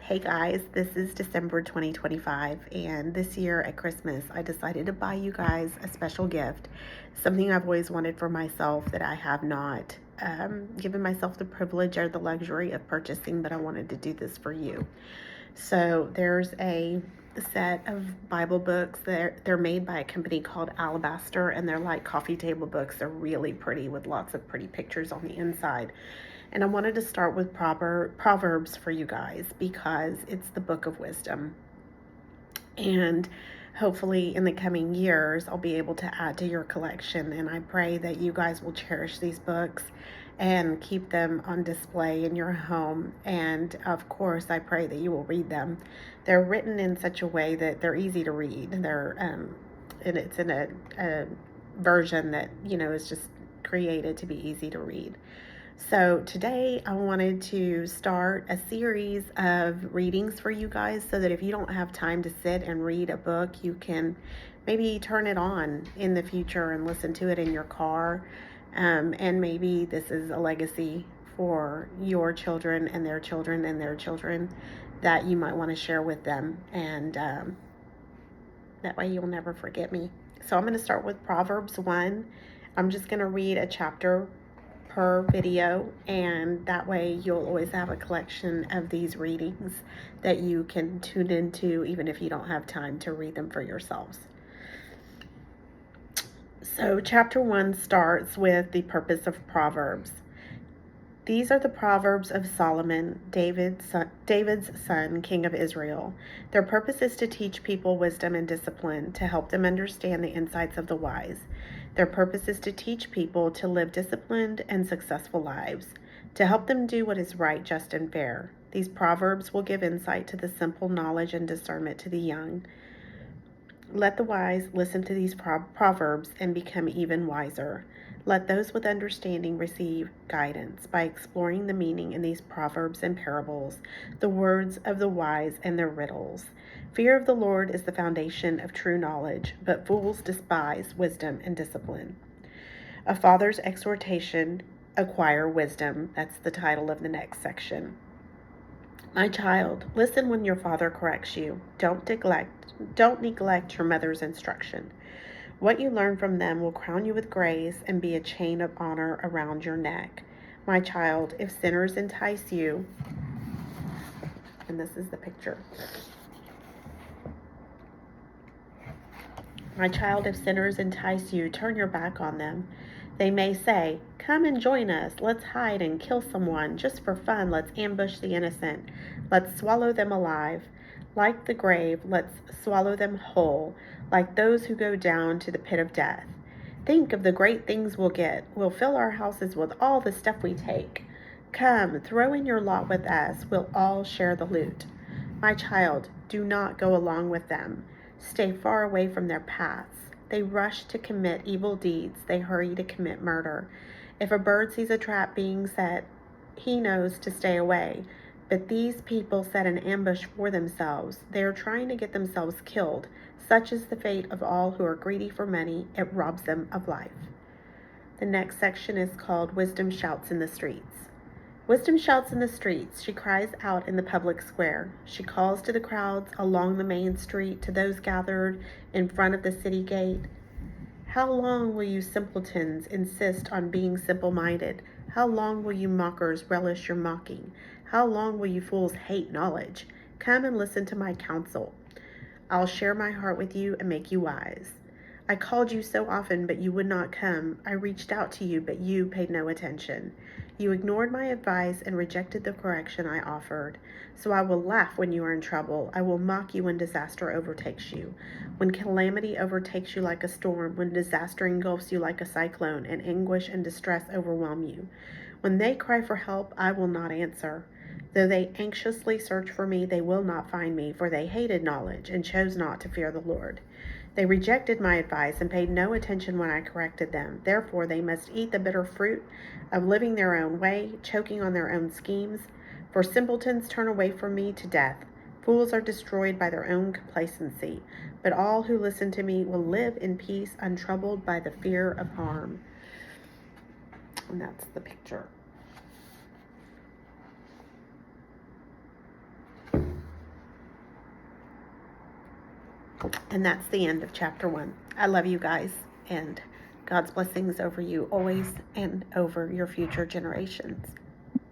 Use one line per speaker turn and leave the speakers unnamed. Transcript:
Hey guys, this is December 2025, and this year at Christmas, I decided to buy you guys a special gift, something I've always wanted for myself that I have not given myself the privilege or the luxury of purchasing, but I wanted to do this for you. So there's a set of Bible books. They're made by a company called Alabaster, and they're like coffee table books. They're really pretty with lots of pretty pictures on the inside. And I wanted to start with Proverbs for you guys because it's the book of wisdom. And hopefully in the coming years, I'll be able to add to your collection. And I pray that you guys will cherish these books and keep them on display in your home. And of course, I pray that you will read them. They're written in such a way that they're easy to read. And it's in a version that, is just created to be easy to read. So today I wanted to start a series of readings for you guys so that if you don't have time to sit and read a book, you can maybe turn it on in the future and listen to it in your car. And maybe this is a legacy for your children and their children and their children that you might want to share with them. And that way you'll never forget me. So I'm going to start with Proverbs 1. I'm just going to read a chapter per video, and that way you'll always have a collection of these readings that you can tune into even if you don't have time to read them for yourselves. So chapter 1 starts with the purpose of Proverbs. These are the Proverbs of Solomon, David's son, king of Israel. Their purpose is to teach people wisdom and discipline, to help them understand the insights of the wise. Their purpose is to teach people to live disciplined and successful lives, to help them do what is right, just, and fair. These Proverbs will give insight to the simple, knowledge and discernment to the young. Let the wise listen to these Proverbs and become even wiser. Let those with understanding receive guidance by exploring the meaning in these proverbs and parables, the words of the wise and their riddles. Fear of the Lord is the foundation of true knowledge, but fools despise wisdom and discipline. A father's exhortation, acquire wisdom. That's the title of the next section. My child, listen when your father corrects you. Don't neglect your mother's instruction. What you learn from them will crown you with grace and be a chain of honor around your neck. My child, if sinners entice you, and this is the picture. My child, if sinners entice you, turn your back on them. They may say, come and join us. Let's hide and kill someone. Just for fun, let's ambush the innocent. Let's swallow them alive. Like the grave, let's swallow them whole, like those who go down to the pit of death. Think of the great things we'll get. We'll fill our houses with all the stuff we take. Come, throw in your lot with us. We'll all share the loot. My child, do not go along with them. Stay far away from their paths. They rush to commit evil deeds. They hurry to commit murder. If a bird sees a trap being set, he knows to stay away. But these people set an ambush for themselves. They are trying to get themselves killed. Such is the fate of all who are greedy for money. It robs them of life. The next section is called Wisdom Shouts in the Streets. Wisdom shouts in the streets. She cries out in the public square. She calls to the crowds along the main street, to those gathered in front of the city gate. How long will you simpletons insist on being simple-minded? How long will you mockers relish your mocking? How long will you fools hate knowledge? Come and listen to my counsel. I'll share my heart with you and make you wise. I called you so often, but you would not come. I reached out to you, but you paid no attention. You ignored my advice and rejected the correction I offered. So I will laugh when you are in trouble. I will mock you when disaster overtakes you. When calamity overtakes you like a storm, when disaster engulfs you like a cyclone, and anguish and distress overwhelm you. When they cry for help, I will not answer. Though they anxiously search for me, they will not find me, for they hated knowledge and chose not to fear the Lord. They rejected my advice and paid no attention when I corrected them. Therefore, they must eat the bitter fruit of living their own way, choking on their own schemes. For simpletons turn away from me to death. Fools are destroyed by their own complacency. But all who listen to me will live in peace, untroubled by the fear of harm. And that's the picture. And that's the end of chapter 1. I love you guys, and God's blessings over you always and over your future generations.